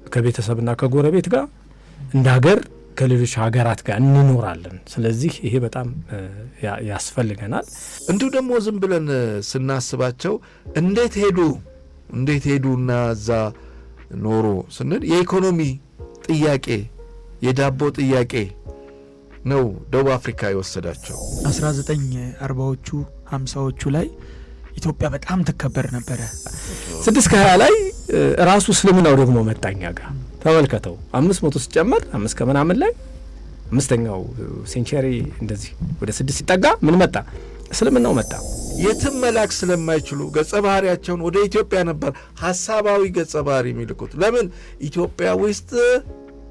ከቤተሰብና ከጎረቤት ጋር እንደ ሀገር ከሌሎች ሀገራት ጋር እንኖራለን። ስለዚህ ይሄ በጣም ያስፈልገናል። እንዲሁ ደግሞ ዝም ብለን ስናስባቸው እንዴት ሄዱና እዛ ኖሮ ስንል የኢኮኖሚ ጥያቄ የዳቦ ጥያቄ ነው ደቡብ አፍሪካ የወሰዳቸው። 1940ዎቹ 50ዎቹ ላይ ኢትዮጵያ በጣም ትከበር ነበረ። 620 ላይ ራሱ እስልምናው ደግሞ መጣኛ ጋር ተመልከተው 500 ሲጨመር 5 ከምናምን ላይ 5ኛው ሴንቸሪ እንደዚህ ወደ 6 ሲጠጋ ምን መጣ? እስልምናው መጣ። የትም መላክ ስለማይችሉ ገጸ ባህሪያቸውን ወደ ኢትዮጵያ ነበር ሐሳባዊ ገጸ ባህሪ የሚልኩት። ለምን? ኢትዮጵያ ውስጥ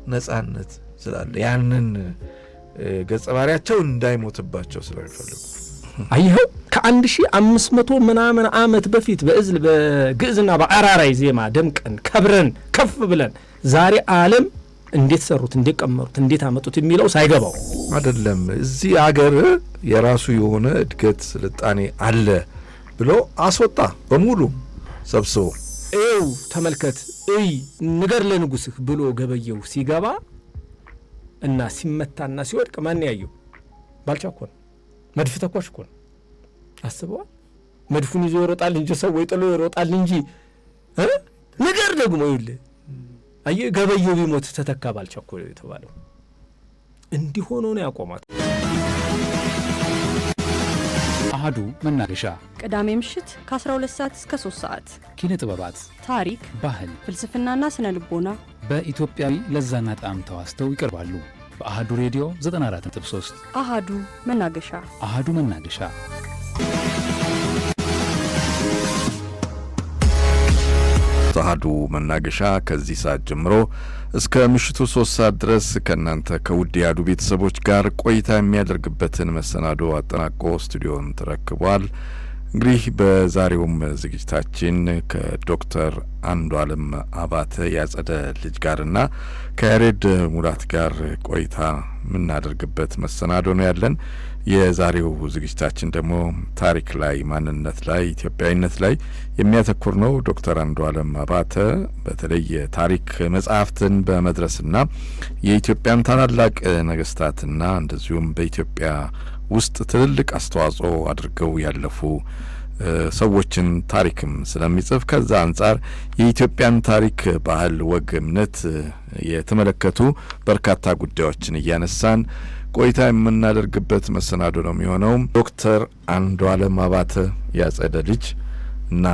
ነጻነት ስላለ ያንን ገጸ ባህሪያቸው እንዳይሞትባቸው ስለሚፈልጉ። አይኸው ከ1500 ምናምን ዓመት በፊት በእዝል በግዕዝና በአራራይ ዜማ ደምቀን ከብረን ከፍ ብለን ዛሬ ዓለም እንዴት ሰሩት፣ እንዴት ቀመሩት፣ እንዴት አመጡት የሚለው ሳይገባው አይደለም። እዚህ አገር የራሱ የሆነ እድገት ስልጣኔ አለ ብሎ አስወጣ በሙሉ ሰብስቦ። ተመልከት ንገር ለንጉስህ ብሎ ገበየው ሲገባ እና ሲመታና ሲወድቅ ማን ያየው? ባልቻ እኮ ነው። መድፍ ተኳሽ እኮ ነው። አስበዋል። መድፉን ይዞ ይሮጣል እንጂ ሰው ወይ ጥሎ ይሮጣል እንጂ ነገር ደግሞ ይኸውልህ አየህ ገበየው ቢሞት ተተካ ባልቻ እኮ የተባለው እንዲህ ሆኖ ነው ያቆማት። አሃዱ መናገሻ ቅዳሜ ምሽት ከ12 ሰዓት እስከ 3 ሰዓት ኪነ ጥበባት፣ ታሪክ፣ ባህል፣ ፍልስፍናና ስነ ልቦና በኢትዮጵያዊ ለዛና ጣዕም ተዋስተው ይቀርባሉ። በአሃዱ ሬዲዮ 94.3 አሃዱ መናገሻ። አሃዱ መናገሻ አሃዱ መናገሻ ከዚህ ሰዓት ጀምሮ እስከ ምሽቱ 3 ሰዓት ድረስ ከእናንተ ከውድ የአሃዱ ቤተሰቦች ጋር ቆይታ የሚያደርግበትን መሰናዶ አጠናቆ ስቱዲዮን ተረክቧል። እንግዲህ በዛሬውም ዝግጅታችን ከዶክተር አንዱዓለም አባተ ያጸደ ልጅ ጋርና ከያሬድ ሙላት ጋር ቆይታ የምናደርግበት መሰናዶ ነው ያለን። የዛሬው ዝግጅታችን ደግሞ ታሪክ ላይ፣ ማንነት ላይ፣ ኢትዮጵያዊነት ላይ የሚያተኩር ነው። ዶክተር አንዱዓለም አባተ በተለይ የታሪክ መጽሐፍትን በመድረስና የኢትዮጵያን ታላላቅ ነገስታትና እንደዚሁም በኢትዮጵያ ውስጥ ትልልቅ አስተዋጽኦ አድርገው ያለፉ ሰዎችን ታሪክም ስለሚጽፍ ከዛ አንጻር የኢትዮጵያን ታሪክ፣ ባህል፣ ወግ፣ እምነት የተመለከቱ በርካታ ጉዳዮችን እያነሳን ቆይታ የምናደርግበት መሰናዶ ነው የሚሆነው። ዶክተር አንዱዓለም አባተ ያጸደ ልጅ እና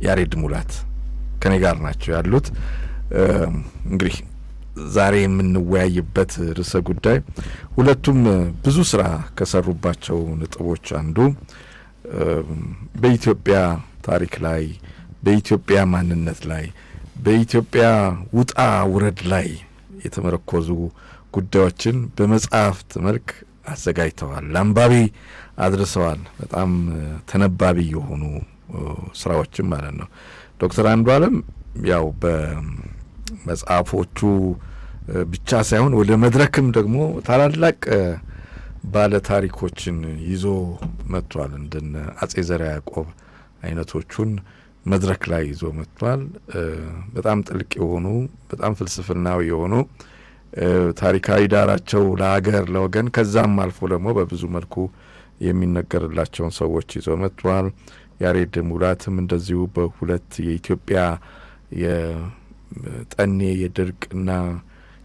ያሬድ ሙላት ከኔ ጋር ናቸው ያሉት። እንግዲህ ዛሬ የምንወያይበት ርዕሰ ጉዳይ ሁለቱም ብዙ ስራ ከሰሩባቸው ነጥቦች አንዱ በኢትዮጵያ ታሪክ ላይ፣ በኢትዮጵያ ማንነት ላይ፣ በኢትዮጵያ ውጣ ውረድ ላይ የተመረኮዙ ጉዳዮችን በመጽሐፍት መልክ አዘጋጅተዋል፣ ለአንባቢ አድርሰዋል። በጣም ተነባቢ የሆኑ ስራዎችም ማለት ነው። ዶክተር አንዱዓለም ያው በመጽሐፎቹ ብቻ ሳይሆን ወደ መድረክም ደግሞ ታላላቅ ባለ ታሪኮችን ይዞ መጥቷል። እንደነ አጼ ዘርዓ ያዕቆብ አይነቶቹን መድረክ ላይ ይዞ መጥቷል። በጣም ጥልቅ የሆኑ በጣም ፍልስፍናዊ የሆኑ ታሪካዊ ዳራቸው ለሀገር ለወገን ከዛም አልፎ ደግሞ በብዙ መልኩ የሚነገርላቸውን ሰዎች ይዞ መጥቷል። ያሬድ ሙላትም እንደዚሁ በሁለት የኢትዮጵያ የጠኔ የድርቅና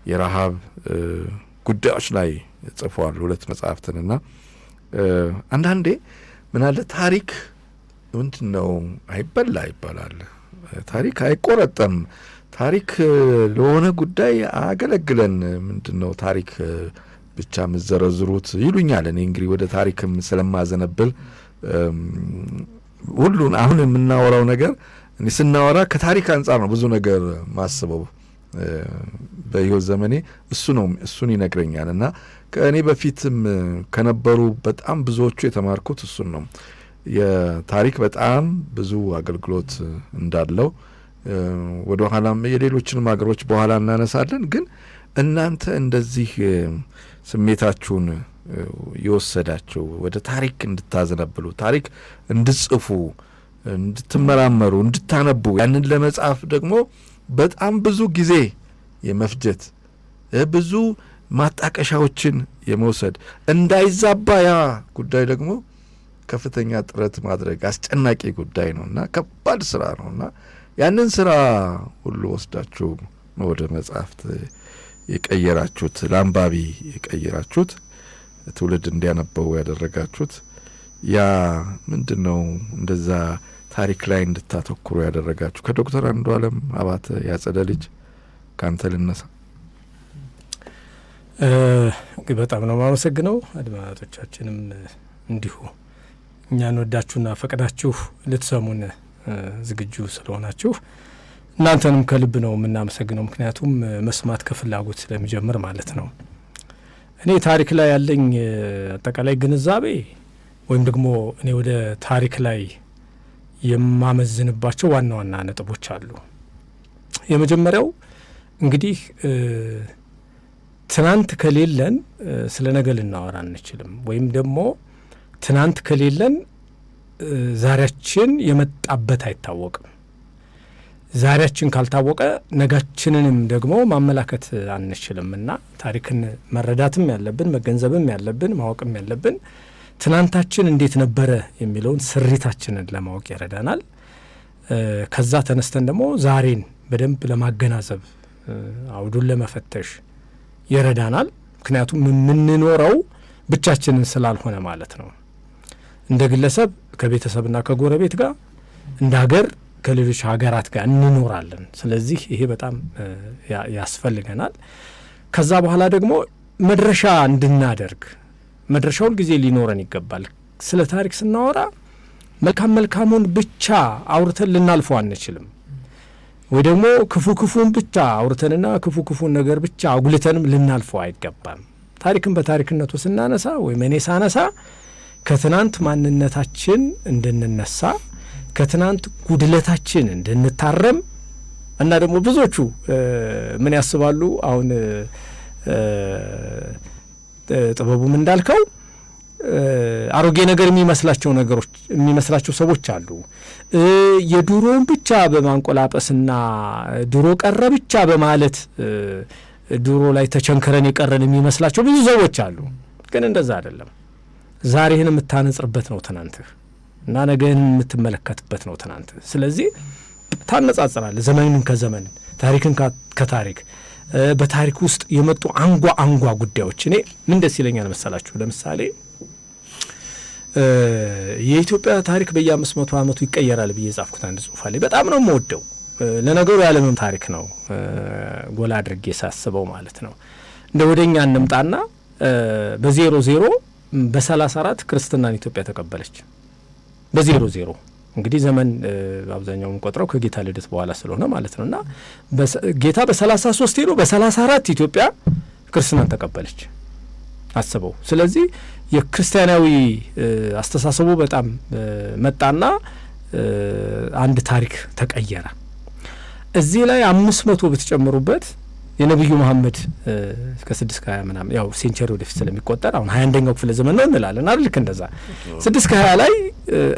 የረሃብ ጉዳዮች ላይ ጽፏል ሁለት መጽሐፍትንና አንዳንዴ ምን አለ ታሪክ ምንድነው አይበላ ይባላል፣ ታሪክ አይቆረጠም፣ ታሪክ ለሆነ ጉዳይ አገለግለን ምንድነው ታሪክ ብቻ ምዘረዝሩት ይሉኛል። እኔ እንግዲህ ወደ ታሪክም ስለማዘነብል ሁሉን አሁን የምናወራው ነገር እኔ ስናወራ ከታሪክ አንጻር ነው ብዙ ነገር ማስበው በህይወት ዘመኔ እሱን ይነግረኛል። እና ከእኔ በፊትም ከነበሩ በጣም ብዙዎቹ የተማርኩት እሱን ነው። የታሪክ በጣም ብዙ አገልግሎት እንዳለው ወደ ኋላም የሌሎችንም ሀገሮች በኋላ እናነሳለን። ግን እናንተ እንደዚህ ስሜታችሁን የወሰዳችሁ ወደ ታሪክ እንድታዘነብሉ፣ ታሪክ እንድጽፉ፣ እንድትመራመሩ፣ እንድታነቡ ያንን ለመጻፍ ደግሞ በጣም ብዙ ጊዜ የመፍጀት ብዙ ማጣቀሻዎችን የመውሰድ እንዳይዛባ ያ ጉዳይ ደግሞ ከፍተኛ ጥረት ማድረግ አስጨናቂ ጉዳይ ነውና ከባድ ስራ ነውና ያንን ስራ ሁሉ ወስዳችሁ ወደ መጽሐፍት የቀየራችሁት ለአንባቢ የቀየራችሁት ትውልድ እንዲያነበው ያደረጋችሁት ያ ምንድነው? እንደዛ ታሪክ ላይ እንድታተኩሩ ያደረጋችሁ ከዶክተር አንዱዓለም አባተ ያጸደ ልጅ ካንተ ልነሳ። በጣም ነው ማመሰግነው። አድማጮቻችንም እንዲሁ እኛን ወዳችሁና ፈቅዳችሁ ልትሰሙን ዝግጁ ስለሆናችሁ እናንተንም ከልብ ነው የምናመሰግነው። ምክንያቱም መስማት ከፍላጎት ስለሚጀምር ማለት ነው። እኔ ታሪክ ላይ ያለኝ አጠቃላይ ግንዛቤ ወይም ደግሞ እኔ ወደ ታሪክ ላይ የማመዝንባቸው ዋና ዋና ነጥቦች አሉ። የመጀመሪያው እንግዲህ ትናንት ከሌለን ስለ ነገ ልናወራ አንችልም። ወይም ደግሞ ትናንት ከሌለን ዛሬያችን የመጣበት አይታወቅም። ዛሬያችን ካልታወቀ ነጋችንንም ደግሞ ማመላከት አንችልም እና ታሪክን መረዳትም ያለብን መገንዘብም ያለብን ማወቅም ያለብን ትናንታችን እንዴት ነበረ የሚለውን ስሪታችንን ለማወቅ ይረዳናል። ከዛ ተነስተን ደግሞ ዛሬን በደንብ ለማገናዘብ አውዱን ለመፈተሽ ይረዳናል። ምክንያቱም የምንኖረው ብቻችንን ስላልሆነ ማለት ነው። እንደ ግለሰብ ከቤተሰብና ከጎረቤት ጋር፣ እንደ ሀገር ከሌሎች ሀገራት ጋር እንኖራለን። ስለዚህ ይሄ በጣም ያስፈልገናል። ከዛ በኋላ ደግሞ መድረሻ እንድናደርግ መድረሻውን ጊዜ ሊኖረን ይገባል። ስለ ታሪክ ስናወራ መልካም መልካሙን ብቻ አውርተን ልናልፈው አንችልም። ወይ ደግሞ ክፉ ክፉን ብቻ አውርተንና ክፉ ክፉን ነገር ብቻ አጉልተንም ልናልፈው አይገባም። ታሪክን በታሪክነቱ ስናነሳ ወይም እኔ ሳነሳ ከትናንት ማንነታችን እንድንነሳ ከትናንት ጉድለታችን እንድንታረም እና ደግሞ ብዙዎቹ ምን ያስባሉ አሁን ጥበቡም እንዳልከው አሮጌ ነገር የሚመስላቸው ሰዎች አሉ። የድሮውን ብቻ በማንቆላጰስና ድሮ ቀረ ብቻ በማለት ድሮ ላይ ተቸንክረን የቀረን የሚመስላቸው ብዙ ሰዎች አሉ። ግን እንደዛ አይደለም። ዛሬህን የምታነጽርበት ነው ትናንትህ እና ነገህን የምትመለከትበት ነው ትናንትህ። ስለዚህ ታነጻጽራለህ ዘመንን ከዘመን ታሪክን ከታሪክ በታሪክ ውስጥ የመጡ አንጓ ጉዳዮች። እኔ ምን ደስ ይለኛል መሰላችሁ? ለምሳሌ የኢትዮጵያ ታሪክ በየ500 ዓመቱ ይቀየራል ብዬ ጻፍኩት አንድ ጽሁፍ አለ። በጣም ነው የምወደው። ለነገሩ የዓለምም ታሪክ ነው ጎላ አድርጌ ሳስበው ማለት ነው። እንደ ወደኛ እንምጣና በ00 በ34 ክርስትናን ኢትዮጵያ ተቀበለች። በ00 እንግዲህ ዘመን አብዛኛው ቆጥረው ከጌታ ልደት በኋላ ስለሆነ ማለት ነውና ጌታ በ33 ሄዶ በ34 ኢትዮጵያ ክርስትናን ተቀበለች። አስበው። ስለዚህ የክርስቲያናዊ አስተሳሰቡ በጣም መጣና አንድ ታሪክ ተቀየረ። እዚህ ላይ 500 ብትጨምሩበት የነብዩ መሐመድ ከ620 ምናምን ያው ሴንቸሪ ወደፊት ስለሚቆጠር አሁን 21ኛው ክፍለ ዘመን ነው እንላለን አይደል? ልክ እንደዛ 620 ላይ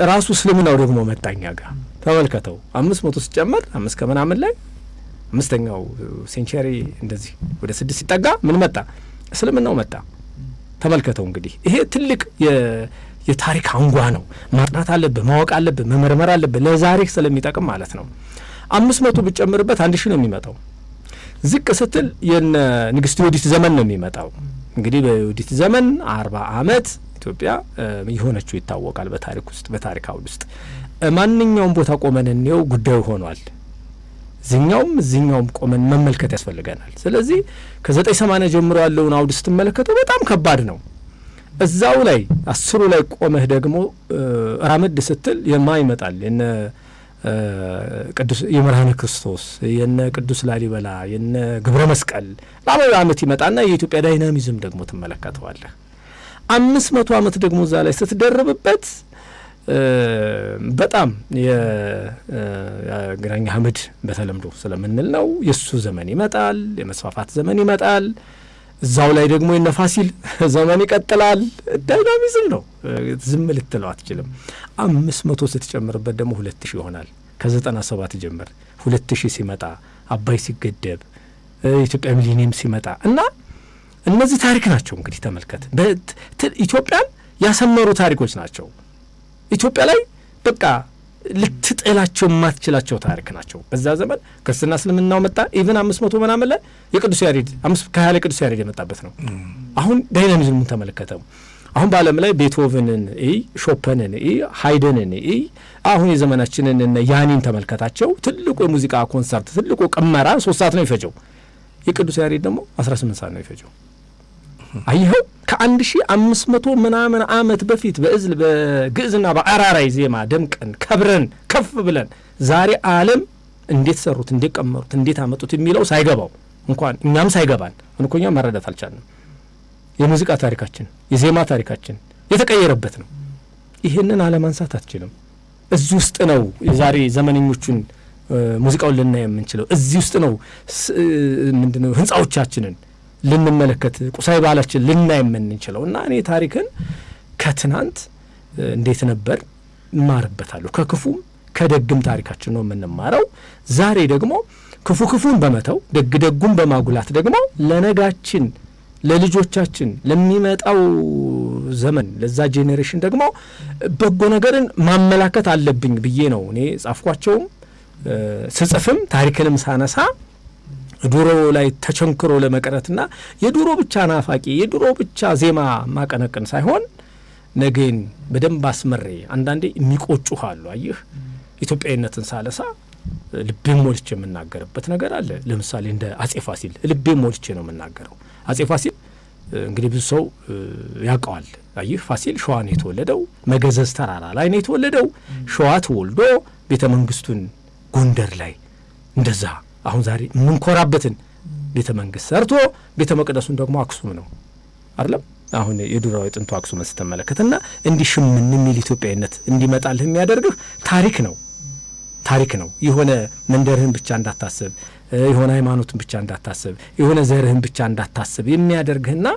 ራሱ እስልምናው ደግሞ መጣኛ ጋር ተመልከተው 500 ሲጨመር 5 ከምናምን ላይ 5ኛው ሴንቸሪ እንደዚህ ወደ 6 ሲጠጋ ምን መጣ? እስልምናው መጣ። ተመልከተው እንግዲህ ይሄ ትልቅ የታሪክ አንጓ ነው። ማጥናት አለብህ፣ ማወቅ አለብህ፣ መመርመር አለብህ ለዛሬ ስለሚጠቅም ማለት ነው። 500 ብትጨምርበት 1000 ነው የሚመጣው። ዝቅ ስትል የነ ንግስት ዮዲት ዘመን ነው የሚመጣው። እንግዲህ በዮዲት ዘመን 40 ዓመት ኢትዮጵያ የሆነችው ይታወቃል። በታሪክ ውስጥ በታሪክ አውድ ውስጥ ማንኛውም ቦታ ቆመን እንየው ጉዳዩ ሆኗል። እዚህኛውም ቆመን መመልከት ያስፈልገናል። ስለዚህ ከ980 ጀምሮ ያለውን አውድ ስትመለከተው በጣም ከባድ ነው። እዛው ላይ 10 ላይ ቆመህ ደግሞ ራመድ ስትል ይመጣል የነ ቅዱስ የመርሃነ ክርስቶስ የነ ቅዱስ ላሊበላ የነ ግብረ መስቀል ለአመት ዓመት ይመጣና የኢትዮጵያ ዳይናሚዝም ደግሞ ትመለከተዋለህ። 500 ዓመት ደግሞ እዛ ላይ ስትደርብበት በጣም የግራኝ አህመድ በተለምዶ ስለምንል ነው የሱ ዘመን ይመጣል፣ የመስፋፋት ዘመን ይመጣል። እዛው ላይ ደግሞ የነፋሲል ዘመን ይቀጥላል። ዳይናሚዝም ነው፣ ዝም ልትለው አትችልም። 500 ስትጨምርበት ደግሞ 2000 ይሆናል። ከ97 ጀምር 2000 ሲመጣ አባይ ሲገደብ ኢትዮጵያ ሚሊኒየም ሲመጣ እና እነዚህ ታሪክ ናቸው። እንግዲህ ተመልከት፣ ኢትዮጵያን ያሰመሩ ታሪኮች ናቸው። ኢትዮጵያ ላይ በቃ ልትጥላቸው የማትችላቸው ታሪክ ናቸው። በዛ ዘመን ክርስትና እስልምናው መጣ። ኢቭን 500 ምናምን ላይ የቅዱስ ያሬድ 5 ቅዱስ ያሬድ የመጣበት ነው። አሁን ዳይናሚዝሙን ተመለከተው። አሁን በዓለም ላይ ቤቶቨንን ሾፐንን ሃይደንን አሁን የዘመናችንን ያኒን ተመልከታቸው። ትልቁ የሙዚቃ ኮንሰርት ትልቁ ቅመራ 3 ሰዓት ነው ይፈጀው። የቅዱስ ያሬድ ደግሞ 18 ሰዓት ነው ይፈጀው። አይኸው ከ1500 ምናምን ዓመት በፊት በእዝል በግዕዝና በአራራይ ዜማ ደምቀን ከብረን ከፍ ብለን ዛሬ ዓለም እንዴት ሰሩት፣ እንዴት ቀመሩት፣ እንዴት አመጡት የሚለው ሳይገባው እንኳን እኛም ሳይገባን እንኮኛ መረዳት አልቻልንም። የሙዚቃ ታሪካችን የዜማ ታሪካችን የተቀየረበት ነው። ይሄንን አለማንሳት አትችልም። እዚህ ውስጥ ነው የዛሬ ዘመነኞቹን ሙዚቃውን ልናይ የምንችለው። እዚህ ውስጥ ነው ምንድነው ህንጻዎቻችንን ልንመለከት ቁሳዊ ባህላችን ልናይ የምንችለው። እና እኔ ታሪክን ከትናንት እንዴት ነበር እማርበታለሁ። ከክፉም ከደግም ታሪካችን ነው የምንማረው። ዛሬ ደግሞ ክፉን በመተው ደጉን በማጉላት ደግሞ ለነጋችን ለልጆቻችን ለሚመጣው ዘመን ለዛ ጄኔሬሽን ደግሞ በጎ ነገርን ማመላከት አለብኝ ብዬ ነው እኔ ጻፍኳቸውም ስጽፍም ታሪክንም ሳነሳ ድሮ ላይ ተቸንክሮ ለመቅረትና የድሮ ብቻ ናፋቂ የድሮ ብቻ ዜማ ማቀነቅን ሳይሆን ነገን በደንብ አስመሬ አንዳንዴ የሚቆጩሃሉ። አየህ ኢትዮጵያዊነትን ሳለሳ ልቤን ሞልቼ የምናገርበት ነገር አለ። ለምሳሌ እንደ አጼ ፋሲል ልቤን ሞልቼ ነው የምናገረው። አጼ ፋሲል እንግዲህ ብዙ ሰው ያውቀዋል። አየህ ፋሲል ሸዋ ነው የተወለደው። መገዘዝ ተራራ ላይ ነው የተወለደው። ሸዋ ተወልዶ ቤተ መንግስቱን ጎንደር ላይ እንደዛ አሁን ዛሬ የምንኮራበትን ቤተ መንግስት ሰርቶ ቤተ መቅደሱን ደግሞ አክሱም ነው አይደለም። አሁን የዱራው የጥንቱ አክሱም ስትመለከትና እንዲህ ሽምን የሚል ኢትዮጵያዊነት እንዲመጣልህ የሚያደርግህ ታሪክ ነው። የሆነ መንደርህን ብቻ እንዳታስብ፣ የሆነ ሃይማኖትን ብቻ እንዳታስብ፣ የሆነ ዘርህን ብቻ እንዳታስብ የሚያደርግህና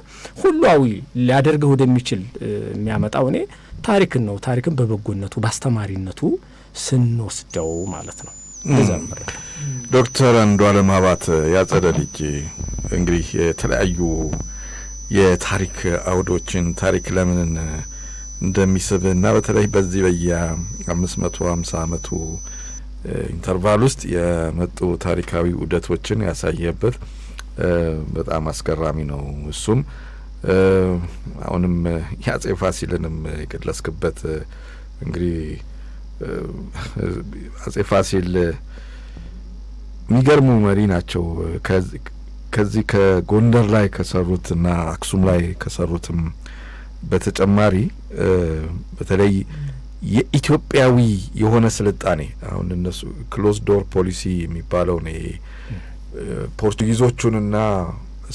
ሁሉአዊ ሊያደርግህ ወደሚችል የሚያመጣው እኔ ታሪክን ነው። ታሪክን በበጎነቱ በአስተማሪነቱ ስንወስደው ማለት ነው። ዶክተር አንዱዓለም አባተ ያጸደ ልጅ እንግዲህ የተለያዩ የታሪክ አውዶችን ታሪክ ለምን እንደሚስብና በተለይ በዚህ በየ550 ዓመቱ ኢንተርቫል ውስጥ የመጡ ታሪካዊ ውደቶችን ያሳየበት በጣም አስገራሚ ነው። እሱም አሁንም የአጼ ፋሲልንም የገለጽክበት እንግዲህ አጼ ፋሲል የሚገርሙ መሪ ናቸው። ከዚህ ከጎንደር ላይ ከሰሩትና አክሱም ላይ ከሰሩትም በተጨማሪ በተለይ የኢትዮጵያዊ የሆነ ስልጣኔ አሁን እነሱ ክሎዝ ዶር ፖሊሲ የሚባለው ነው። ፖርቱጊዞቹንና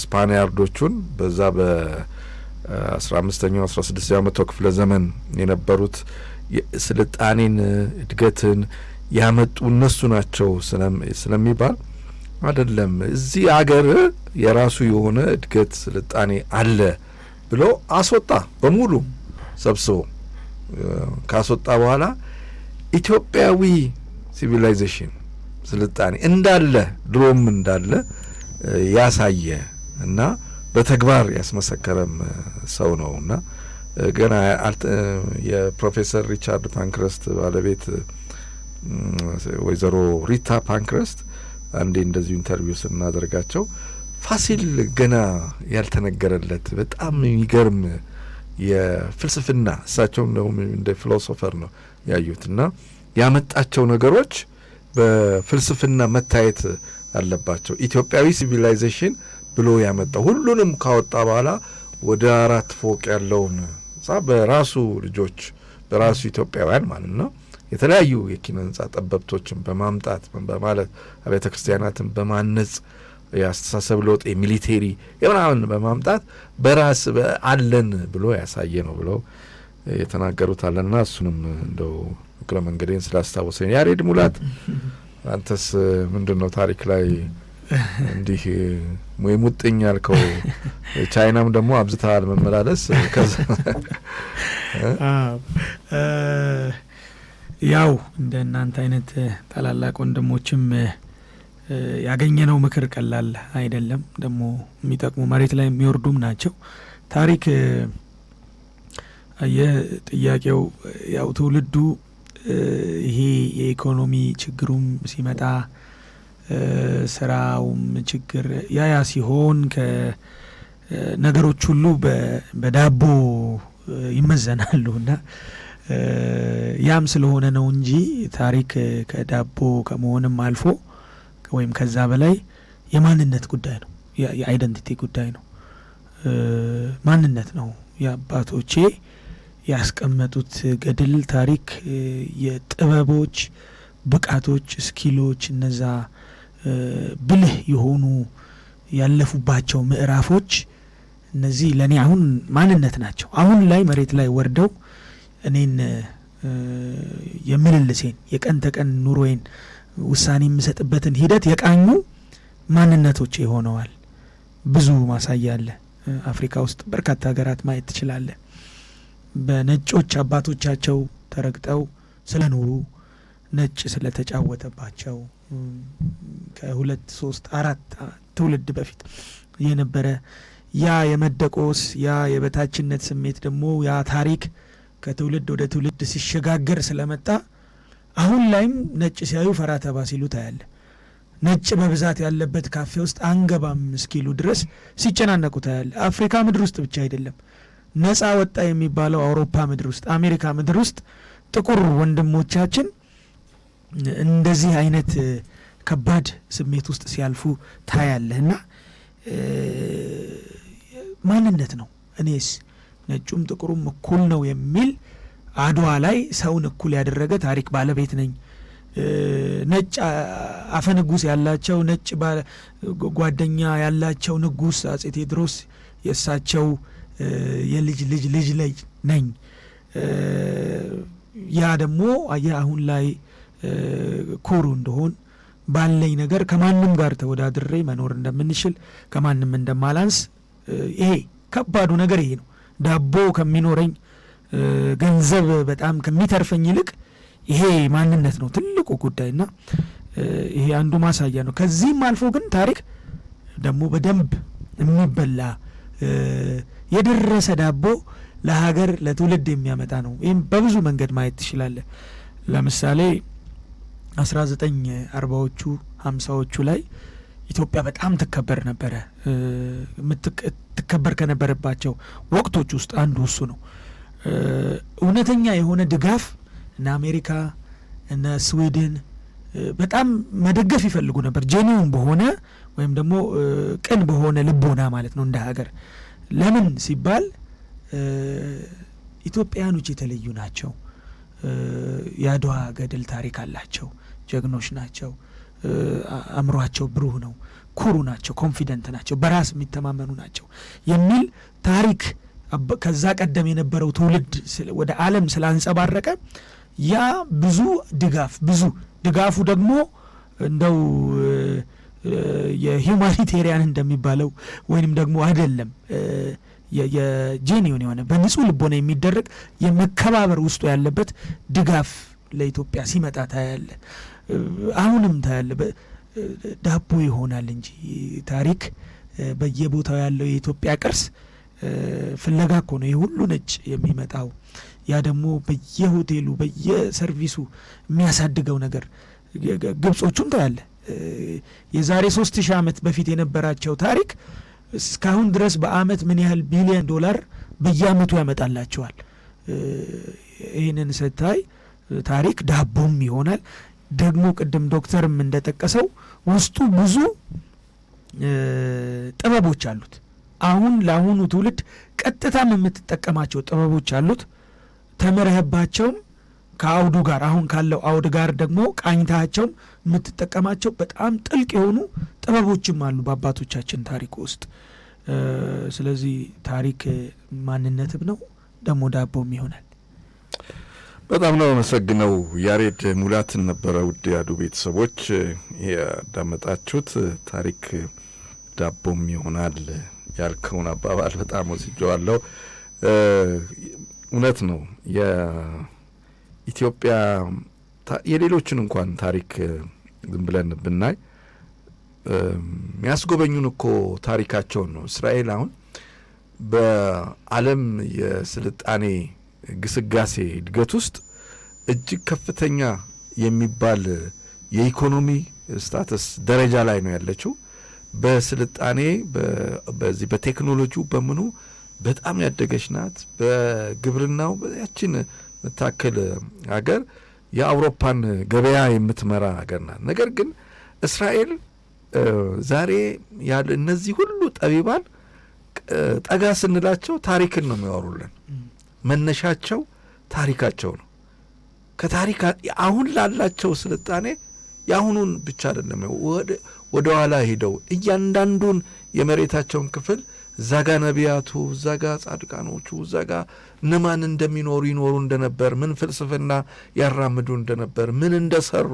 ስፓኒያርዶቹን በዛ በ15ኛው 16ኛው መቶ ክፍለ ዘመን የነበሩት ስልጣኔን እድገትን ያመጡ እነሱ ናቸው ስለሚባል አይደለም። እዚህ አገር የራሱ የሆነ እድገት ስልጣኔ አለ ብሎ አስወጣ። በሙሉ ሰብስቦ ካስወጣ በኋላ ኢትዮጵያዊ ሲቪላይዜሽን ስልጣኔ እንዳለ ድሮም እንዳለ ያሳየ እና በተግባር ያስመሰከረም ሰው ነውና ገና የፕሮፌሰር ሪቻርድ ፓንክረስት ባለቤት ወይዘሮ ሪታ ፓንክረስት አንዴ እንደዚሁ ኢንተርቪው ስናደርጋቸው ፋሲል ገና ያልተነገረለት በጣም የሚገርም የፍልስፍና እሳቸው እንደውም እንደ ፊሎሶፈር ነው ያዩትና ያመጣቸው ነገሮች በፍልስፍና መታየት አለባቸው። ኢትዮጵያዊ ሲቪላይዜሽን ብሎ ያመጣው ሁሉንም ካወጣ በኋላ ወደ 4 ፎቅ ያለውን በራሱ ልጆች በራሱ ኢትዮጵያውያን ማለት ነው የተለያዩ የኪነ ህንጻ ጠበብቶችን በማምጣት በማለት አብያተ ክርስቲያናትን በማነጽ ያስተሳሰብ ለውጥ የሚሊቴሪ የምናምን በማምጣት በራስ አለን ብሎ ያሳየ ነው ብለው የተናገሩት አለና እሱንም እንደው እግረ መንገዴን ስላስታወሰኝ ያሬድ ሙላት አንተስ ምንድነው ታሪክ ላይ እንዲህ ወይ ሙጥኝ ያልከው? ቻይናም ደግሞ አብዝተዋል መመላለስ ከዛ ያው እንደ እናንተ አይነት ታላላቅ ወንድሞችም ያገኘነው ምክር ቀላል አይደለም። ደግሞ የሚጠቅሙ መሬት ላይ የሚወርዱም ናቸው። ታሪክ የጥያቄው ያው ትውልዱ ይሄ የኢኮኖሚ ችግሩም ሲመጣ ስራውም ችግር ያ ሲሆን ከነገሮች ሁሉ በዳቦ ይመዘናሉና ያም ስለሆነ ነው እንጂ ታሪክ ከዳቦ ከመሆንም አልፎ ወይም ከዛ በላይ የማንነት ጉዳይ ነው። የአይደንቲቲ ጉዳይ ነው። ማንነት ነው። የአባቶቼ ያስቀመጡት ገድል ታሪክ የጥበቦች ብቃቶች ስኪሎች እነዛ ብልህ የሆኑ ያለፉባቸው ምዕራፎች እነዚህ ለኔ አሁን ማንነት ናቸው። አሁን ላይ መሬት ላይ ወርደው እኔን የምልልሴን የቀን ተቀን ኑሮዬን ውሳኔ የምሰጥበትን ሂደት የቃኙ ማንነቶቼ ሆነዋል። ብዙ ማሳያ አለ። አፍሪካ ውስጥ በርካታ ሀገራት ማየት ትችላለህ። በነጮች አባቶቻቸው ተረግጠው ስለኖሩ ነጭ ስለተጫወተባቸው ከሁለት ሶስት አራት ትውልድ በፊት የነበረ ያ የመደቆስ ያ የበታችነት ስሜት ደግሞ ያ ታሪክ ከትውልድ ወደ ትውልድ ሲሸጋገር ስለመጣ አሁን ላይም ነጭ ሲያዩ ፈራ ተባ ሲሉ ታያለ። ነጭ በብዛት ያለበት ካፌ ውስጥ አንገባም እስኪሉ ድረስ ሲጨናነቁ ታያለ። አፍሪካ ምድር ውስጥ ብቻ አይደለም፣ ነፃ ወጣ የሚባለው አውሮፓ ምድር ውስጥ አሜሪካ ምድር ውስጥ ጥቁር ወንድሞቻችን እንደዚህ አይነት ከባድ ስሜት ውስጥ ሲያልፉ ታያለህና ማንነት ነው። እኔስ ነጩም ጥቁሩም እኩል ነው የሚል አድዋ ላይ ሰውን እኩል ያደረገ ታሪክ ባለቤት ነኝ። ነጭ አፈንጉስ ያላቸው ነጭ ጓደኛ ያላቸው ንጉስ አጼ ቴዎድሮስ የእሳቸው የልጅ ልጅ ልጅ ልጅ ነኝ። ያ ደግሞ አሁን ላይ ኩሩ እንደሆን ባለኝ ነገር ከማንም ጋር ተወዳድሬ መኖር እንደምንችል ከማንም እንደማላንስ ይሄ ከባዱ ነገር ይሄ ነው። ዳቦ ከሚኖረኝ ገንዘብ በጣም ከሚተርፈኝ ይልቅ ይሄ ማንነት ነው ትልቁ ጉዳይና ይሄ አንዱ ማሳያ ነው። ከዚህም አልፎ ግን ታሪክ ደግሞ በደንብ የሚበላ የደረሰ ዳቦ ለሀገር ለትውልድ የሚያመጣ ነው። ይህም በብዙ መንገድ ማየት ትችላለህ። ለምሳሌ 1940ዎቹ 50ዎቹ ላይ ኢትዮጵያ በጣም ትከበር ነበረ። ትከበር ከነበረባቸው ወቅቶች ውስጥ አንዱ እሱ ነው። እውነተኛ የሆነ ድጋፍ እነ አሜሪካ እነ ስዊድን በጣም መደገፍ ይፈልጉ ነበር። ጄኒውን በሆነ ወይም ደግሞ ቅን በሆነ ልቦና ማለት ነው እንደ ሀገር። ለምን ሲባል ኢትዮጵያኖች የተለዩ ናቸው። የአድዋ ገድል ታሪክ አላቸው። ጀግኖች ናቸው። አእምሯቸው ብሩህ ነው። ኩሩ ናቸው። ኮንፊደንት ናቸው። በራስ የሚተማመኑ ናቸው የሚል ታሪክ ከዛ ቀደም የነበረው ትውልድ ወደ ዓለም ስላንጸባረቀ ያ ብዙ ድጋፉ ደግሞ እንደው የሂውማኒቴሪያን እንደሚባለው ወይንም ደግሞ አይደለም የጄኒውን የሆነ በንጹህ ልቦና የሚደረግ የመከባበር ውስጡ ያለበት ድጋፍ ለኢትዮጵያ ሲመጣ ታያለ። አሁንም ታያለ። ዳቦ ይሆናል እንጂ ታሪክ በየቦታው ያለው የኢትዮጵያ ቅርስ ፍለጋ እኮ ነው የሁሉ ነጭ የሚመጣው። ያ ደግሞ በየሆቴሉ በየሰርቪሱ የሚያሳድገው ነገር ግብጾቹም ታያለ። የዛሬ 3000 ዓመት በፊት የነበራቸው ታሪክ እስካሁን ድረስ በአመት ምን ያህል ቢሊዮን ዶላር በየአመቱ ያመጣላቸዋል። ይህንን ስታይ ታሪክ ዳቦም ይሆናል። ደግሞ ቅድም ዶክተርም እንደጠቀሰው ውስጡ ብዙ ጥበቦች አሉት። አሁን ለአሁኑ ትውልድ ቀጥታም የምትጠቀማቸው ጥበቦች አሉት። ተመረህባቸውም ከአውዱ ጋር አሁን ካለው አውድ ጋር ደግሞ ቃኝታቸውም የምትጠቀማቸው በጣም ጥልቅ የሆኑ ጥበቦችም አሉ በአባቶቻችን ታሪክ ውስጥ። ስለዚህ ታሪክ ማንነትም ነው ደግሞ ዳቦም ይሆናል። በጣም ነው አመሰግነው። ያሬድ ሙላትን ነበረ። ውድ ያዱ ቤተሰቦች ያዳመጣችሁት ታሪክ ዳቦም ይሆናል ያልከውን አባባል በጣም ወስጄዋለሁ። እውነት ነው። የኢትዮጵያ የሌሎችን እንኳን ታሪክ ዝም ብለን ብናይ የሚያስጎበኙን እኮ ታሪካቸውን ነው። እስራኤል አሁን በዓለም የስልጣኔ ግስጋሴ እድገት ውስጥ እጅግ ከፍተኛ የሚባል የኢኮኖሚ ስታተስ ደረጃ ላይ ነው ያለችው። በስልጣኔ በዚህ በቴክኖሎጂው በምኑ በጣም ያደገች ናት። በግብርናው ያችን የምታክል ሀገር የአውሮፓን ገበያ የምትመራ ሀገር ናት። ነገር ግን እስራኤል ዛሬ ያለ እነዚህ ሁሉ ጠቢባን ጠጋ ስንላቸው ታሪክን ነው የሚያወሩልን። መነሻቸው ታሪካቸው ነው። ከታሪክ አሁን ላላቸው ስልጣኔ የአሁኑን ብቻ አይደለም ወደ ኋላ ሄደው እያንዳንዱን የመሬታቸውን ክፍል እዛጋ ነቢያቱ፣ እዛጋ ጻድቃኖቹ፣ እዛጋ እነማን እንደሚኖሩ ይኖሩ እንደነበር፣ ምን ፍልስፍና ያራምዱ እንደነበር፣ ምን እንደሰሩ፣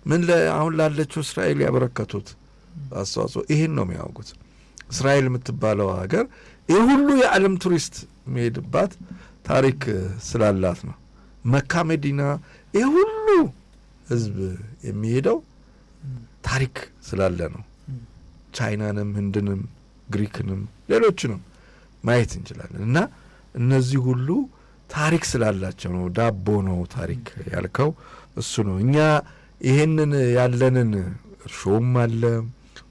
ምን አሁን ላለችው እስራኤል ያበረከቱት አስተዋጽኦ ይሄን ነው የሚያውቁት። እስራኤል የምትባለው ሀገር ይህ ሁሉ የዓለም ቱሪስት የሚሄድባት ታሪክ ስላላት ነው። መካ መዲና ይህ ሁሉ ህዝብ የሚሄደው ታሪክ ስላለ ነው። ቻይናንም፣ ህንድንም፣ ግሪክንም ሌሎችንም ማየት እንችላለን። እና እነዚህ ሁሉ ታሪክ ስላላቸው ነው። ዳቦ ነው ታሪክ ያልከው እሱ ነው። እኛ ይሄንን ያለንን እርሾም አለ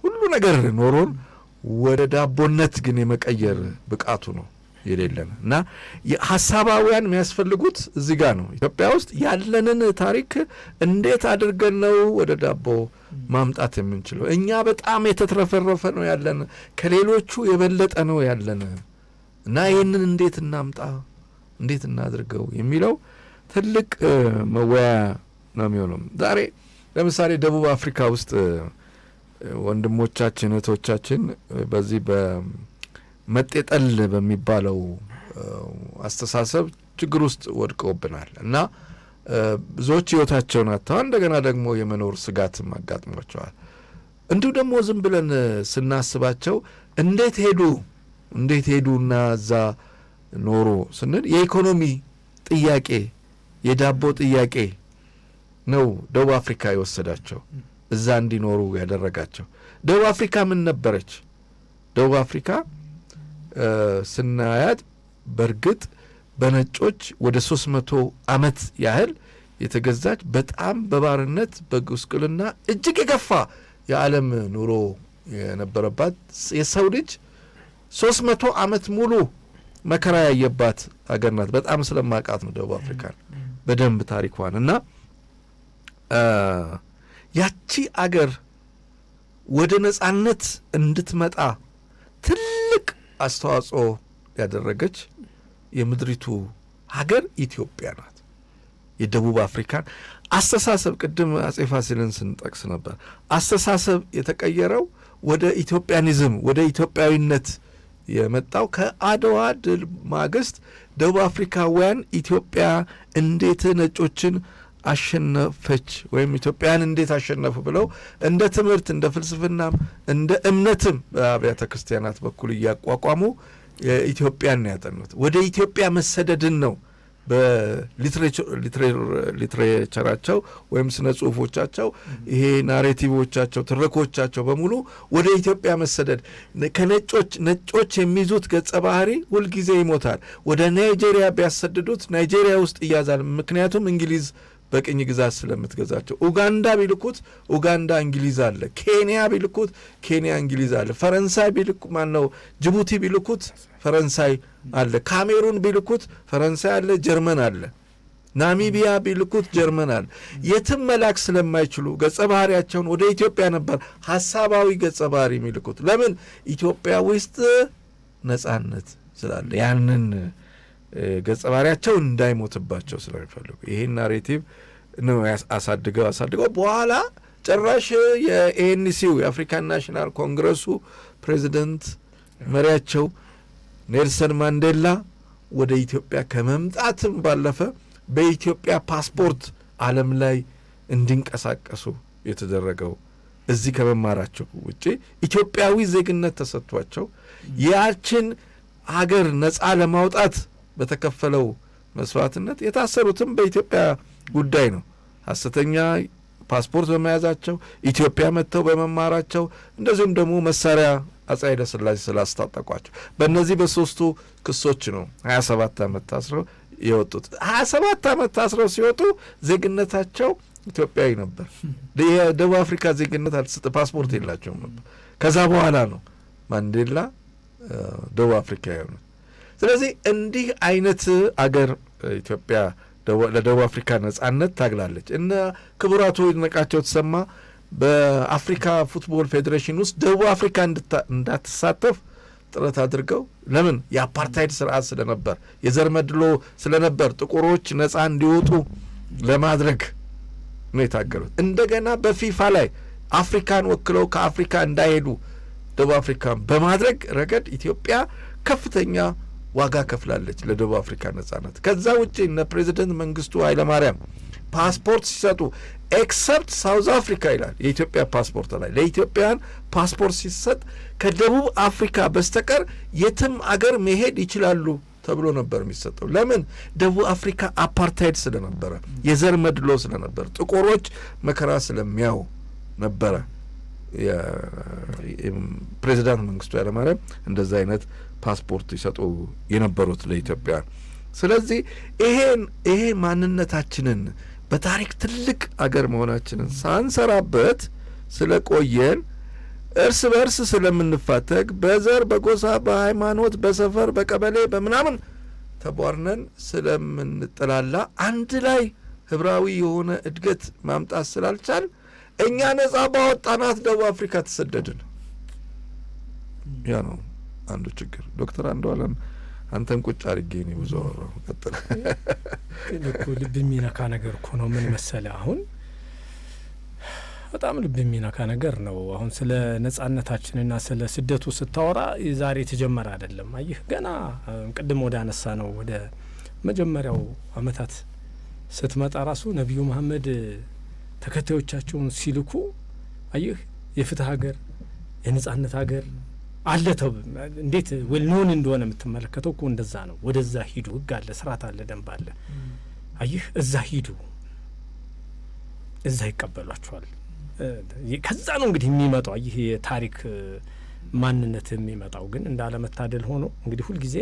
ሁሉ ነገር ኖሮን ወደ ዳቦነት ግን የመቀየር ብቃቱ ነው የሌለን። እና ሀሳባውያን የሚያስፈልጉት እዚህ ጋር ነው። ኢትዮጵያ ውስጥ ያለንን ታሪክ እንዴት አድርገን ነው ወደ ዳቦ ማምጣት የምንችለው? እኛ በጣም የተትረፈረፈ ነው ያለን፣ ከሌሎቹ የበለጠ ነው ያለን እና ይህንን እንዴት እናምጣ፣ እንዴት እናድርገው የሚለው ትልቅ መወያ ነው የሚሆነው። ዛሬ ለምሳሌ ደቡብ አፍሪካ ውስጥ ወንድሞቻችን እህቶቻችን በዚህ በመጤጠል በሚባለው አስተሳሰብ ችግር ውስጥ ወድቀውብናል እና ብዙዎች ህይወታቸውን አጥተዋል። እንደገና ደግሞ የመኖር ስጋትም አጋጥሟቸዋል። እንዲሁ ደግሞ ዝም ብለን ስናስባቸው እንዴት ሄዱና እዛ ኖሮ ስንል የኢኮኖሚ ጥያቄ የዳቦ ጥያቄ ነው ደቡብ አፍሪካ የወሰዳቸው እዛ እንዲኖሩ ያደረጋቸው። ደቡብ አፍሪካ ምን ነበረች? ደቡብ አፍሪካ ስናያት በእርግጥ በነጮች ወደ 300 ዓመት ያህል የተገዛች በጣም በባርነት በጉስቁልና እጅግ የከፋ የዓለም ኑሮ የነበረባት የሰው ልጅ 300 ዓመት ሙሉ መከራ ያየባት አገር ናት። በጣም ስለማውቃት ነው ደቡብ አፍሪካን በደንብ ታሪኳን። እና ያቺ አገር ወደ ነጻነት እንድትመጣ ትልቅ አስተዋጽኦ ያደረገች የምድሪቱ ሀገር ኢትዮጵያ ናት። የደቡብ አፍሪካን አስተሳሰብ ቅድም አጼ ፋሲልን ስንጠቅስ ነበር። አስተሳሰብ የተቀየረው ወደ ኢትዮጵያኒዝም ወደ ኢትዮጵያዊነት የመጣው ከአድዋ ድል ማግስት ደቡብ አፍሪካውያን ኢትዮጵያ እንዴት ነጮችን አሸነፈች ወይም ኢትዮጵያን እንዴት አሸነፉ ብለው እንደ ትምህርት እንደ ፍልስፍናም እንደ እምነትም በአብያተ ክርስቲያናት በኩል እያቋቋሙ ኢትዮጵያን ያጠኑት። ወደ ኢትዮጵያ መሰደድን ነው በሊትሬቸራቸው ወይም ስነ ጽሁፎቻቸው ይሄ ናሬቲቮቻቸው ትረኮቻቸው በሙሉ ወደ ኢትዮጵያ መሰደድ ነጮች የሚይዙት ገጸ ባህሪ ሁልጊዜ ይሞታል። ወደ ናይጄሪያ ቢያሰድዱት ናይጄሪያ ውስጥ ይያዛል። ምክንያቱም እንግሊዝ በቅኝ ግዛት ስለምትገዛቸው። ኡጋንዳ ቢልኩት ኡጋንዳ እንግሊዝ አለ። ኬንያ ቢልኩት ኬንያ እንግሊዝ አለ። ፈረንሳይ ቢልኩ ማነው ጅቡቲ ቢልኩት ፈረንሳይ አለ። ካሜሩን ቢልኩት ፈረንሳይ አለ፣ ጀርመን አለ። ናሚቢያ ቢልኩት ጀርመን አለ። የትም መላክ ስለማይችሉ ገጸ ባህሪያቸውን ወደ ኢትዮጵያ ነበር ሀሳባዊ ገጸ ባህሪ የሚልኩት። ለምን? ኢትዮጵያ ውስጥ ነጻነት ስላለ ያንን ገጸ ባህሪያቸው እንዳይሞትባቸው ስለሚፈልጉ ይሄን ናሬቲቭ ነው አሳድገው በኋላ ጭራሽ የኤንሲው የአፍሪካን ናሽናል ኮንግረሱ ፕሬዚደንት መሪያቸው ኔልሰን ማንዴላ ወደ ኢትዮጵያ ከመምጣትም ባለፈ በኢትዮጵያ ፓስፖርት ዓለም ላይ እንዲንቀሳቀሱ የተደረገው እዚህ ከመማራቸው ውጪ ኢትዮጵያዊ ዜግነት ተሰጥቷቸው ያችን ሀገር ነጻ ለማውጣት በተከፈለው መስዋዕትነት የታሰሩትም በኢትዮጵያ ጉዳይ ነው። ሐሰተኛ ፓስፖርት በመያዛቸው ኢትዮጵያ መጥተው በመማራቸው እንደዚሁም ደግሞ መሳሪያ አፄ ኃይለ ሥላሴ ስላስታጠቋቸው በእነዚህ በሶስቱ ክሶች ነው 27 ዓመት ታስረው የወጡት። 27 ዓመት ታስረው ሲወጡ ዜግነታቸው ኢትዮጵያዊ ነበር። የደቡብ አፍሪካ ዜግነት ፓስፖርት የላቸውም ነበር። ከዛ በኋላ ነው ማንዴላ ደቡብ አፍሪካ የሆኑት። ስለዚህ እንዲህ አይነት አገር ኢትዮጵያ ለደቡብ አፍሪካ ነጻነት ታግላለች። እነ ክቡር አቶ ይድነቃቸው ተሰማ በአፍሪካ ፉትቦል ፌዴሬሽን ውስጥ ደቡብ አፍሪካ እንዳትሳተፍ ጥረት አድርገው ለምን የአፓርታይድ ስርዓት ስለነበር የዘር መድሎ ስለነበር ጥቁሮች ነጻ እንዲወጡ ለማድረግ ነው የታገሉት። እንደገና በፊፋ ላይ አፍሪካን ወክለው ከአፍሪካ እንዳይሄዱ ደቡብ አፍሪካን በማድረግ ረገድ ኢትዮጵያ ከፍተኛ ዋጋ ከፍላለች ለደቡብ አፍሪካ ነጻነት። ከዛ ውጪ እነ ፕሬዚደንት መንግስቱ ኃይለማርያም ፓስፖርት ሲሰጡ ኤክሰፕት ሳውዝ አፍሪካ ይላል የኢትዮጵያ ፓስፖርት ላይ ለኢትዮጵያውያን ፓስፖርት ሲሰጥ ከደቡብ አፍሪካ በስተቀር የትም አገር መሄድ ይችላሉ ተብሎ ነበር የሚሰጠው። ለምን? ደቡብ አፍሪካ አፓርታይድ ስለነበረ፣ የዘር መድሎ ስለነበር፣ ጥቁሮች መከራ ስለሚያው ነበረ ፕሬዚዳንት መንግስቱ ኃይለማርያም እንደዛ አይነት ፓስፖርት ይሰጡ የነበሩት ለኢትዮጵያ። ስለዚህ ይሄ ማንነታችንን በታሪክ ትልቅ አገር መሆናችንን ሳንሰራበት ስለቆየን እርስ በርስ ስለምንፋተግ በዘር በጎሳ በሃይማኖት በሰፈር በቀበሌ በምናምን ተቧርነን ስለምንጠላላ አንድ ላይ ህብራዊ የሆነ እድገት ማምጣት ስላልቻል እኛ ነጻ ባወጣናት ደቡብ አፍሪካ ተሰደድን። ያ ነው አንዱ ችግር። ዶክተር አንዱዓለም አንተን ቁጭ አድርጌ ነው ብዙ አወራሁ። ቀጥል። እኮ ልብ የሚነካ ነገር እኮ ነው። ምን መሰለህ አሁን በጣም ልብ የሚነካ ነገር ነው። አሁን ስለ ነጻነታችንና ስለ ስደቱ ስታወራ ዛሬ የተጀመረ አይደለም። አየህ ገና ቅድም ወደ አነሳ ነው ወደ መጀመሪያው አመታት ስትመጣ ራሱ ነቢዩ መሐመድ ተከታዮቻቸውን ሲልኩ አየህ የፍትህ ሀገር የነጻነት ሀገር አለ ተው እንዴት ወልኖን እንደሆነ የምትመለከተው እኮ እንደዛ ነው። ወደዛ ሂዱ፣ ህግ አለ፣ ስርዓት አለ፣ ደንብ አለ። አየህ እዛ ሂዱ፣ እዛ ይቀበሏቸዋል። ከዛ ነው እንግዲህ የሚመጣው ይህ የታሪክ ማንነት የሚመጣው። ግን እንዳለመታደል ሆኖ እንግዲህ ሁልጊዜ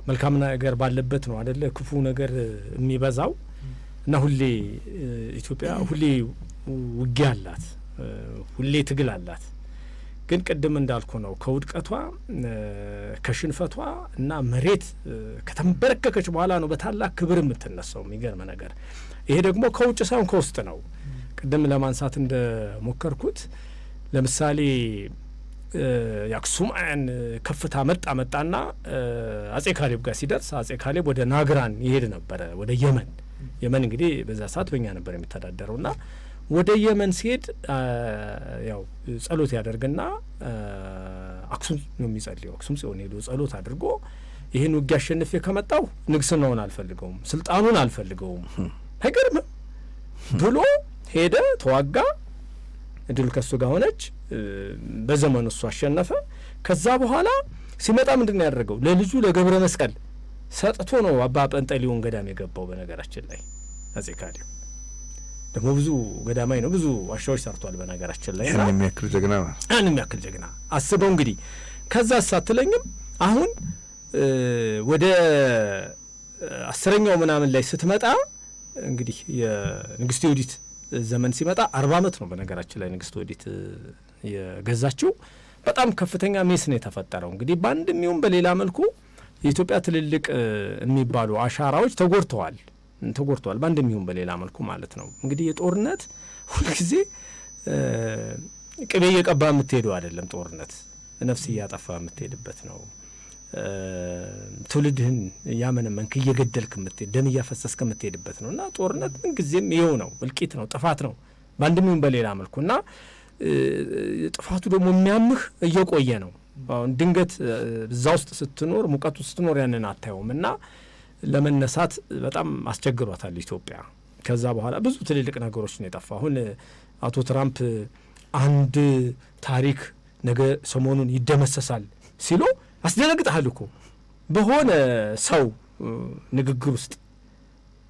መልካም ነገር ባለበት ነው አይደለ ክፉ ነገር የሚበዛው። እና ሁሌ ኢትዮጵያ ሁሌ ውጊያ አላት፣ ሁሌ ትግል አላት። ግን ቅድም እንዳልኩ ነው ከውድቀቷ ከሽንፈቷ እና መሬት ከተንበረከከች በኋላ ነው በታላቅ ክብር የምትነሳው። የሚገርም ነገር ይሄ ደግሞ ከውጭ ሳይሆን ከውስጥ ነው። ቅድም ለማንሳት እንደሞከርኩት ለምሳሌ የአክሱማውያን ከፍታ መጣና አጼ ካሌብ ጋር ሲደርስ አጼ ካሌብ ወደ ናግራን ይሄድ ነበረ፣ ወደ የመን እንግዲህ በዛ ሰዓት በእኛ ነበር የሚተዳደረውና ወደ የመን ሲሄድ ያው ጸሎት ያደርግና አክሱም ነው የሚጸልየው። አክሱም ጽዮን ሄዶ ጸሎት አድርጎ ይህን ውጊያ አሸንፌ ከመጣው ንግስናውን አልፈልገውም፣ ስልጣኑን አልፈልገውም አይገርምም ብሎ ሄደ፣ ተዋጋ፣ እድል ከሱ ጋር ሆነች። በዘመኑ እሱ አሸነፈ። ከዛ በኋላ ሲመጣ ምንድነው ያደረገው? ለልጁ ለገብረ መስቀል ሰጥቶ ነው አባ ጰንጠሌዎን ገዳም የገባው። በነገራችን ላይ አጼ ካሌብ ደግሞ ብዙ ገዳማዊ ነው፣ ብዙ ዋሻዎች ሰርቷል። በነገራችን ላይ ያን የሚያክል ጀግና አስበው እንግዲህ። ከዛ ሳትለኝም አሁን ወደ 10ኛው ምናምን ላይ ስትመጣ እንግዲህ የንግስት ዮዲት ዘመን ሲመጣ 40 ዓመት ነው በነገራችን ላይ ንግስት ዮዲት የገዛችው። በጣም ከፍተኛ ሜስ ነው የተፈጠረው። እንግዲህ በአንድም ይሁን በሌላ መልኩ የኢትዮጵያ ትልልቅ የሚባሉ አሻራዎች ተጎድተዋል በአንድም ይሁን በሌላ መልኩ ማለት ነው። እንግዲህ የጦርነት ሁልጊዜ ቅቤ እየቀባ የምትሄደው አይደለም። ጦርነት ነፍስ እያጠፋ የምትሄድበት ነው። ትውልድህን ያመነመንክ እየገደልክ የምትሄድ ደም እያፈሰስክ የምትሄድበት ነው። እና ጦርነት ምን ጊዜም ይኸው ነው፣ እልቂት ነው፣ ጥፋት ነው በአንድም ይሁን በሌላ መልኩ። እና ጥፋቱ ደግሞ የሚያምህ እየቆየ ነው። አሁን ድንገት እዛ ውስጥ ስትኖር ሙቀቱ ስትኖር ያንን አታየውም። እና ለመነሳት በጣም አስቸግሯታል ኢትዮጵያ። ከዛ በኋላ ብዙ ትልልቅ ነገሮች ነው የጠፋ። አሁን አቶ ትራምፕ አንድ ታሪክ ነገ ሰሞኑን ይደመሰሳል ሲሉ አስደነግጠሃል እኮ። በሆነ ሰው ንግግር ውስጥ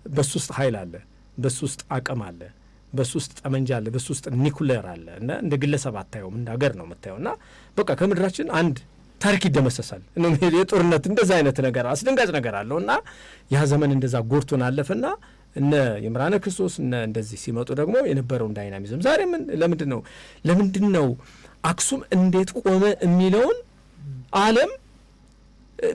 በሱ ውስጥ ኃይል አለ፣ በሱ ውስጥ አቅም አለ፣ በሱ ውስጥ ጠመንጃ አለ፣ በሱ ውስጥ ኒኩሌር አለ እና እንደ ግለሰብ አታየውም፣ እንደ ሀገር ነው የምታየው። እና በቃ ከምድራችን አንድ ታሪክ ይደመሰሳል። የጦርነት እንደዛ አይነት ነገር አስደንጋጭ ነገር አለው እና ያ ዘመን እንደዛ ጎርቶን አለፈና እነ ይምራነ ክርስቶስ እነ እንደዚህ ሲመጡ ደግሞ የነበረውን ዳይናሚዝም ዛሬ ለምንድን ነው አክሱም እንዴት ቆመ የሚለውን ዓለም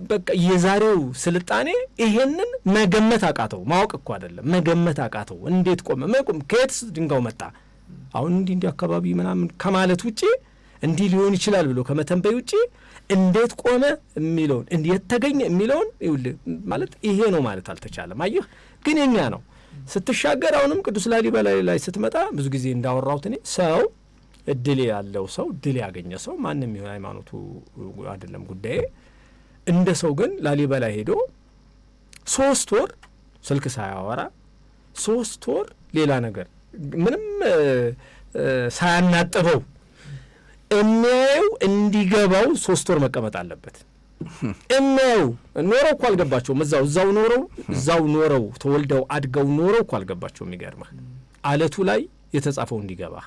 በቃ የዛሬው ስልጣኔ ይሄንን መገመት አቃተው። ማወቅ እኮ አይደለም መገመት አቃተው። እንዴት ቆመ? ከየትስ ድንጋው መጣ? አሁን እንዲህ አካባቢ ምናምን ከማለት ውጪ እንዲህ ሊሆን ይችላል ብሎ ከመተንበይ ውጪ እንዴት ቆመ የሚለውን እንዴት ተገኘ የሚለውን ማለት ይሄ ነው ማለት አልተቻለም። አየህ ግን የኛ ነው ስትሻገር። አሁንም ቅዱስ ላሊበላ ላይ ስትመጣ ብዙ ጊዜ እንዳወራሁት እኔ ሰው እድል ያለው ሰው እድል ያገኘ ሰው ማንም ይሁን ሃይማኖቱ አይደለም ጉዳይ እንደ ሰው ግን ላሊበላ ሄዶ 3 ወር ስልክ ሳያወራ 3 ወር ሌላ ነገር ምንም ሳያናጥበው የሚያየው እንዲገባው 3 ወር መቀመጥ አለበት። የሚያየው ኖረው እኮ አልገባቸውም። እዛው ኖረው ተወልደው አድገው ኖረው እኮ አልገባቸውም። የሚገርምህ አለቱ ላይ የተጻፈው እንዲገባህ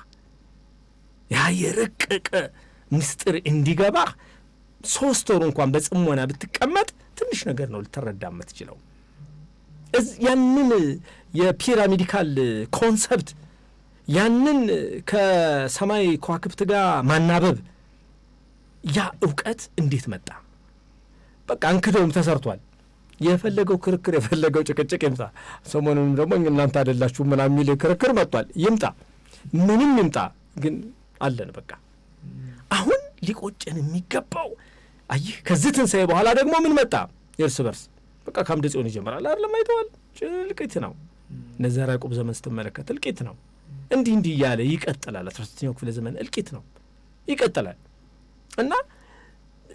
ያ የረቀቀ ምስጢር እንዲገባህ 3 ወር እንኳን በጽሞና ብትቀመጥ ትንሽ ነገር ነው ልትረዳ የምትችለው። ያንን የፒራሚዲካል ኮንሰፕት ያንን ከሰማይ ከዋክብት ጋር ማናበብ ያ እውቀት እንዴት መጣ? በቃ እንክደውም ተሰርቷል። የፈለገው ክርክር የፈለገው ጭቅጭቅ ይምጣ። ሰሞኑንም ደግሞ እናንተ አይደላችሁ ምናምን የሚል ክርክር መጥቷል። ይምጣ፣ ምንም ይምጣ፣ ግን አለን በቃ አሁን ሊቆጨን የሚገባው አይ ከዚህ ትንሣኤ በኋላ ደግሞ ምን መጣ? እርስ በርስ በቃ ከአምደ ጽዮን ይጀምራል አይደለም? አይተዋል። እልቂት ነው። ነዘራ ያዕቆብ ዘመን ስትመለከት እልቂት ነው። እንዲህ እያለ ይቀጥላል። 13ኛው ክፍለ ዘመን እልቂት ነው፣ ይቀጥላል። እና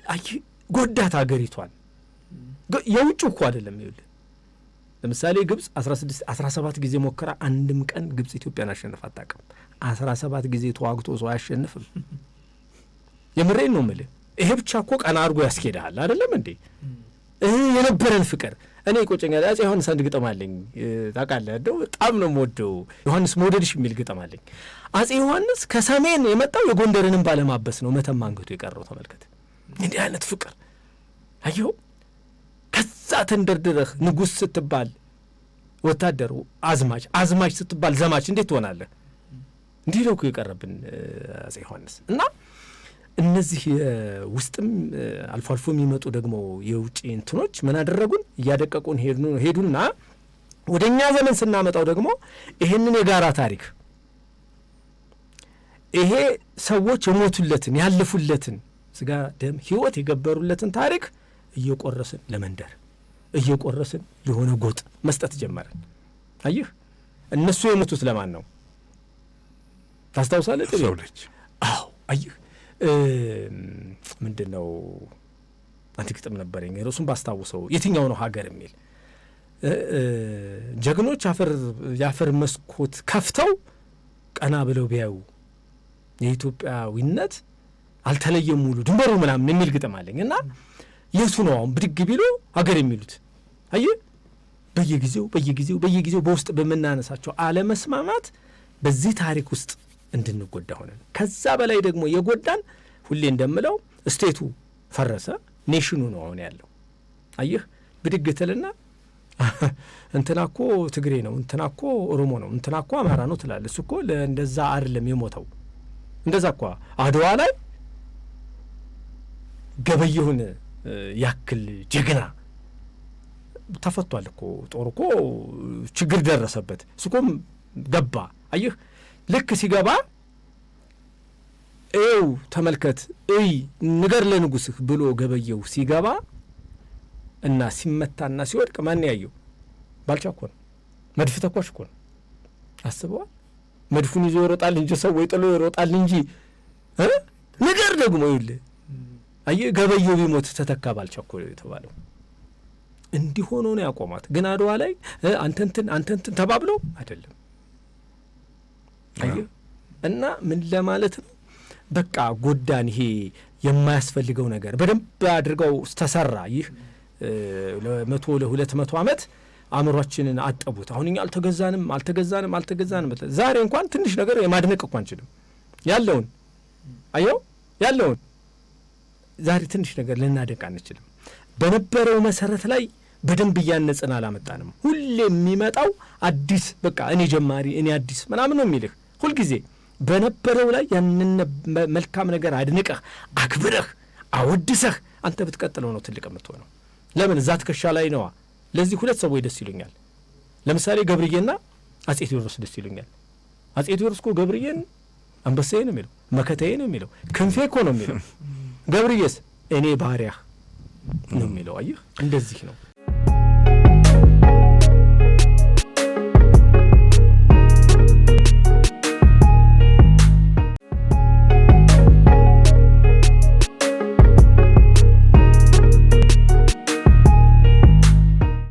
አይ ጎዳት አገሪቷን። የውጭ እኮ አይደለም። ይኸውልህ ለምሳሌ ግብጽ 17 ጊዜ ሞከራ፣ አንድም ቀን ግብጽ ኢትዮጵያን አሸንፋ አታውቅም። 17 ጊዜ ተዋግቶ ሰው አያሸንፍም። የምሬን ነው የምልህ። ይሄ ብቻ እኮ ቀና አድርጎ ያስኬድሃል አይደለም እንዴ? የነበረን ፍቅር እኔ ቆጨኛል። አጼ ዮሐንስ አንድ ግጥም አለኝ ታውቃለህ? እንደው በጣም ነው የምወደው። ዮሐንስ መውደድሽ የሚል ግጥም አለኝ። አጼ ዮሐንስ ከሰሜን የመጣው የጎንደርንም ባለማበስ ነው መተማ አንገቱ የቀረው። ተመልከት እንዲህ አይነት ፍቅር አየሁ። ከዛ ተንደርድረህ ንጉሥ ስትባል ወታደሩ አዝማች ስትባል ዘማች እንዴት ትሆናለህ? እንዲህ ነው እኮ የቀረብን አጼ ዮሐንስ። እና እነዚህ ውስጥም አልፎ አልፎ የሚመጡ ደግሞ የውጭ እንትኖች ምን አደረጉን? እያደቀቁን ሄዱና ወደ እኛ ዘመን ስናመጣው ደግሞ ይሄንን የጋራ ታሪክ ይሄ ሰዎች የሞቱለትን ያለፉለትን ስጋ ደም ሕይወት የገበሩለትን ታሪክ እየቆረስን ለመንደር እየቆረስን ለሆነ ጎጥ መስጠት ጀመረን። አየህ እነሱ የሞቱት ለማን ነው ታስታውሳለህ? ሰው ልጅ። አዎ አየህ ምንድን ነው አንተ ግጥም ነበረኝ ርዕሱን ባስታውሰው የትኛው ነው ሀገር የሚል ጀግኖች የአፈር መስኮት ከፍተው ቀና ብለው ቢያዩ የኢትዮጵያዊነት አልተለየም ሙሉ ድንበሩ ምናምን የሚል ግጥም አለኝ። እና የቱ ነው አሁን ብድግ ቢሉ ሀገር የሚሉት? አየህ በየጊዜው በውስጥ በምናነሳቸው አለመስማማት በዚህ ታሪክ ውስጥ እንድንጎዳ ሆነን ከዛ በላይ ደግሞ የጎዳን ሁሌ እንደምለው ስቴቱ ፈረሰ፣ ኔሽኑ ነው አሁን ያለው። አየህ ብድግ ትልና እንትና እኮ ትግሬ ነው፣ እንትና እኮ ኦሮሞ ነው፣ እንትና እኮ አማራ ነው ትላለህ። እሱ እኮ እንደዛ አይደለም የሞተው። እንደዛ እኮ አድዋ ላይ ገበየሁን ያክል ጀግና ተፈቷል እኮ። ጦር እኮ ችግር ደረሰበት፣ እሱ እኮ ገባ። አየህ ልክ ሲገባ ኤው ተመልከት ንገር ለንጉስህ ብሎ ገበየው ሲገባ እና ሲመታና ሲወድቅ ማን ያየው? ባልቻ እኮ ነው። መድፍ ተኳሽ እኮ ነው። አስበዋል። መድፉን ይዞ ይሮጣል እንጂ ሰው ወይ ጥሎ ይሮጣል እንጂ ንገር ደግሞ ይኸውልህ አየህ ገበየው ቢሞት ተተካ ባልቻ እኮ የተባለው እንዲህ ሆኖ ነው ያቆማት። ግን አድዋ ላይ አንተንትን ተባብለው አይደለም። አየህ እና ምን ለማለት ነው? በቃ ጎዳን። ይሄ የማያስፈልገው ነገር በደንብ አድርገው ተሰራ። ይህ ለ100 ለ200 ዓመት አእምሯችንን አጠቡት። አሁን እኛ አልተገዛንም። ዛሬ እንኳን ትንሽ ነገር የማድነቅ እንኳን አንችልም። ያለውን ዛሬ ትንሽ ነገር ልናደንቅ አንችልም። በነበረው መሰረት ላይ በደንብ እያነጽን አላመጣንም። ሁሌ የሚመጣው አዲስ በቃ እኔ ጀማሪ እኔ አዲስ ምናምን ነው የሚልህ ሁልጊዜ። በነበረው ላይ ያንን መልካም ነገር አድንቀህ አክብረህ አወድሰህ አንተ ብትቀጥለው ነው ትልቅ የምትሆነው። ለምን እዛ ትከሻ ላይ ነዋ። ለዚህ ሁለት ሰዎች ደስ ይሉኛል። ለምሳሌ ገብርዬና አጼ ቴዎድሮስ ደስ ይሉኛል። አጼ ቴዎድሮስ እኮ ገብርዬን አንበሳዬ ነው የሚለው፣ መከታዬ ነው የሚለው፣ ክንፌ እኮ ነው የሚለው። ገብርዬስ እኔ ባሪያህ ነው የሚለው። አየህ እንደዚህ ነው።